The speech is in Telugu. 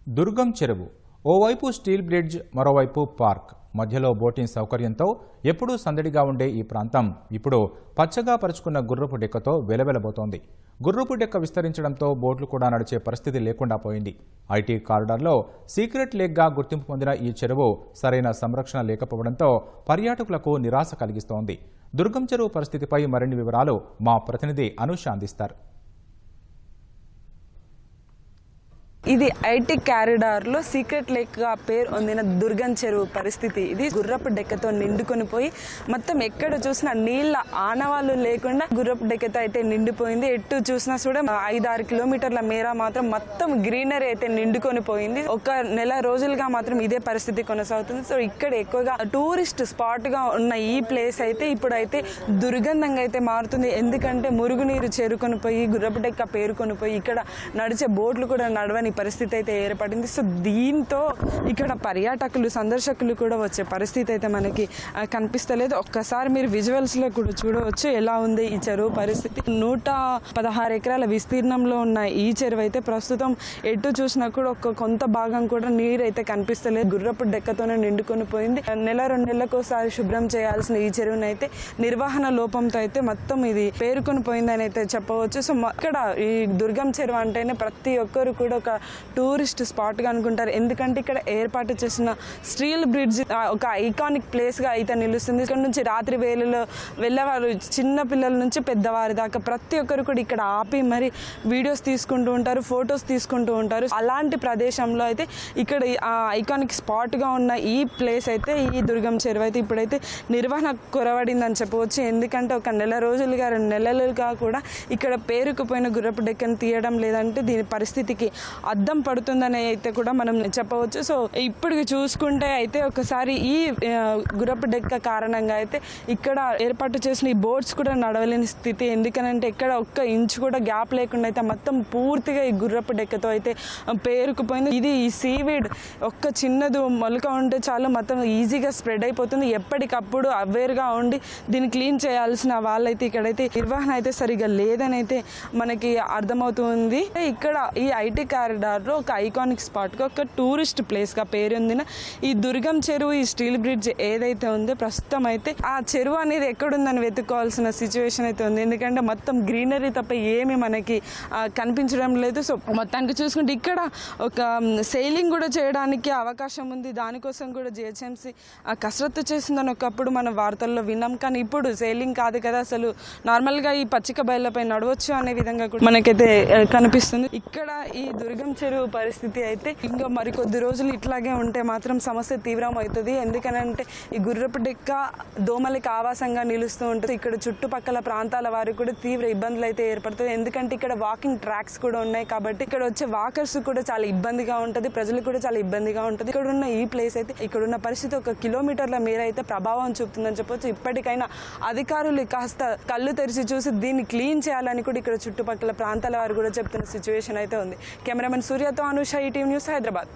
దుర్గం చెరువు ఓవైపు స్టీల్ బ్రిడ్జ్, మరోవైపు పార్క్, మధ్యలో బోటింగ్ సౌకర్యంతో ఎప్పుడూ సందడిగా ఉండే ఈ ప్రాంతం ఇప్పుడు పచ్చగా పరుచుకున్న గుర్రపు డెక్కతో వెలవెలబోతోంది. గుర్రపు డెక్క విస్తరించడంతో బోట్లు కూడా నడిచే పరిస్థితి లేకుండా పోయింది. ఐటీ కారిడార్లో సీక్రెట్ లేక్గా గుర్తింపు పొందిన ఈ చెరువు సరైన సంరక్షణ లేకపోవడంతో పర్యాటకులకు నిరాశ కలిగిస్తోంది. దుర్గం చెరువు పరిస్థితిపై మరిన్ని వివరాలు మా ప్రతినిధి అనూష అందిస్తారు. ఇది ఐటీ కారిడార్లో సీక్రెట్ లేక్గా పేరు పొందిన దుర్గం చెరువు పరిస్థితి. ఇది గుర్రపు డెక్కతో నిండుకొని పోయి మొత్తం ఎక్కడ చూసినా నీళ్ళ ఆనవాళ్ళు లేకుండా గుర్రపు డెక్కతో అయితే నిండిపోయింది. ఎటు చూసినా కూడా 5-6 కిలోమీటర్ల మేర మాత్రం మొత్తం గ్రీనరీ అయితే నిండుకొని పోయింది. ఒక నెల రోజులుగా మాత్రం ఇదే పరిస్థితి కొనసాగుతుంది. సో ఇక్కడ ఎక్కువగా టూరిస్ట్ స్పాట్ గా ఉన్న ఈ ప్లేస్ అయితే ఇప్పుడైతే దుర్గంధంగా అయితే మారుతుంది. ఎందుకంటే మురుగునీరు చేరుకొని పోయి గుర్రపు డెక్క పేరుకొని పోయి ఇక్కడ నడిచే బోట్లు కూడా నడవని పరిస్థితి అయితే ఏర్పడింది. సో దీంతో ఇక్కడ పర్యాటకులు, సందర్శకులు కూడా వచ్చే పరిస్థితి అయితే మనకి కనిపిస్తలేదు. ఒక్కసారి మీరు విజువల్స్ లో కూడా చూడవచ్చు ఎలా ఉంది ఈ చెరువు పరిస్థితి. 116 ఎకరాల విస్తీర్ణంలో ఉన్న ఈ చెరువు అయితే ప్రస్తుతం ఎటు చూసినా కూడా కొంత భాగం కూడా నీరు అయితే కనిపిస్తలేదు. గుర్రపు డెక్కతోనే నిండుకొని పోయింది. 1-2 నెలలకోసారి శుభ్రం చేయాల్సిన ఈ చెరువును అయితే నిర్వహణ లోపంతో అయితే మొత్తం ఇది పేరుకొని పోయిందని అయితే చెప్పవచ్చు. సో ఇక్కడ ఈ దుర్గం చెరువు అంటేనే ప్రతి ఒక్కరు కూడా ఒక టూరిస్ట్ స్పాట్గా అనుకుంటారు. ఎందుకంటే ఇక్కడ ఏర్పాటు చేసిన స్టీల్ బ్రిడ్జ్ ఒక ఐకానిక్ ప్లేస్గా అయితే నిలుస్తుంది. ఇక్కడ నుంచి రాత్రి వేళలో వెళ్ళేవారు, చిన్న పిల్లల నుంచి పెద్దవారి దాకా ప్రతి ఒక్కరు కూడా ఇక్కడ ఆపి మరి వీడియోస్ తీసుకుంటూ ఉంటారు, ఫొటోస్ తీసుకుంటూ ఉంటారు. అలాంటి ప్రదేశంలో అయితే ఇక్కడ ఐకానిక్ స్పాట్గా ఉన్న ఈ ప్లేస్ అయితే, ఈ దుర్గం చెరువు అయితే ఇప్పుడైతే నిర్వహణ కొరవడిందని చెప్పవచ్చు. ఎందుకంటే ఒక నెల రోజులుగా 2 నెలలుగా కూడా ఇక్కడ పేరుకుపోయిన గుర్రపు డెక్కను తీయడం లేదంటే దీని పరిస్థితికి అద్దం పడుతుందని అయితే కూడా మనం చెప్పవచ్చు. సో ఇప్పుడు చూసుకుంటే అయితే ఒకసారి ఈ గుర్రపు డెక్క కారణంగా అయితే ఇక్కడ ఏర్పాటు చేసిన ఈ బోట్స్ కూడా నడవలేని స్థితి. ఎందుకనంటే ఇక్కడ ఒక్క ఇంచు కూడా గ్యాప్ లేకుండా అయితే మొత్తం పూర్తిగా ఈ గుర్రపు డెక్కతో అయితే పేరుకుపోయింది. ఇది ఈ సీవీడ్ ఒక్క చిన్నది మొలక ఉంటే చాలు మొత్తం ఈజీగా స్ప్రెడ్ అయిపోతుంది. ఎప్పటికప్పుడు అవేర్గా ఉండి దీన్ని క్లీన్ చేయాల్సిన వాళ్ళైతే ఇక్కడైతే నిర్వహణ అయితే సరిగా లేదని అయితే మనకి అర్థమవుతుంది. ఇక్కడ ఈ ఐటీ కారిడార్లో ఒక ఐకానిక్ స్పాట్గా, ఒక టూరిస్ట్ ప్లేస్గా పేరొందిన ఈ దుర్గం చెరువు, ఈ స్టీల్ బ్రిడ్జ్ ఏదైతే ఉందో ప్రస్తుతం అయితే ఆ చెరువు అనేది ఎక్కడుందని వెతుక్కోవాల్సిన సిచ్యువేషన్ అయితే ఉంది. ఎందుకంటే మొత్తం గ్రీనరీ తప్ప ఏమి మనకి కనిపించడం లేదు. సో మొత్తానికి చూసుకుంటే ఇక్కడ ఒక సెయిలింగ్ కూడా చేయడానికి అవకాశం ఉంది. దానికోసం కూడా జిహెచ్ఎంసీ కసరత్తు చేసిందని ఒకప్పుడు మనం వార్తల్లో విన్నాం. కానీ ఇప్పుడు సెయిలింగ్ కాదు కదా, అసలు నార్మల్గా ఈ పచ్చిక బయళ్ళపై నడవచ్చు అనే విధంగా కూడా మనకైతే కనిపిస్తుంది. ఇక్కడ ఈ దుర్గం చెరువు పరిస్థితి అయితే ఇంకా మరికొద్ది రోజులు ఇట్లాగే ఉంటే మాత్రం సమస్య తీవ్రం అవుతుంది. ఎందుకనంటే ఈ గుర్రపు డెక్క దోమలకి ఆవాసంగా నిలుస్తూ ఉంటుంది. ఇక్కడ చుట్టుపక్కల ప్రాంతాల వారికి కూడా తీవ్ర ఇబ్బందులు అయితే ఏర్పడుతుంది. ఎందుకంటే ఇక్కడ వాకింగ్ ట్రాక్స్ కూడా ఉన్నాయి కాబట్టి ఇక్కడ వచ్చే వాకర్స్ కూడా చాలా ఇబ్బందిగా ఉంటుంది, ప్రజలకు కూడా చాలా ఇబ్బందిగా ఉంటుంది. ఇక్కడ ఉన్న ఈ ప్లేస్ అయితే, ఇక్కడ ఉన్న పరిస్థితి 1 కిలోమీటర్ల మేర అయితే ప్రభావం చూపుతుందని చెప్పొచ్చు. ఇప్పటికైనా అధికారులు కాస్త కళ్ళు తెరిచి చూసి దీన్ని క్లీన్ చేయాలని కూడా ఇక్కడ చుట్టుపక్కల ప్రాంతాల వారు కూడా చెప్తున్న సిచ్యువేషన్ అయితే ఉంది. కెమెరామెన్ సూర్యతో అనూష, ఈటీవీ న్యూస్, హైదరాబాద్.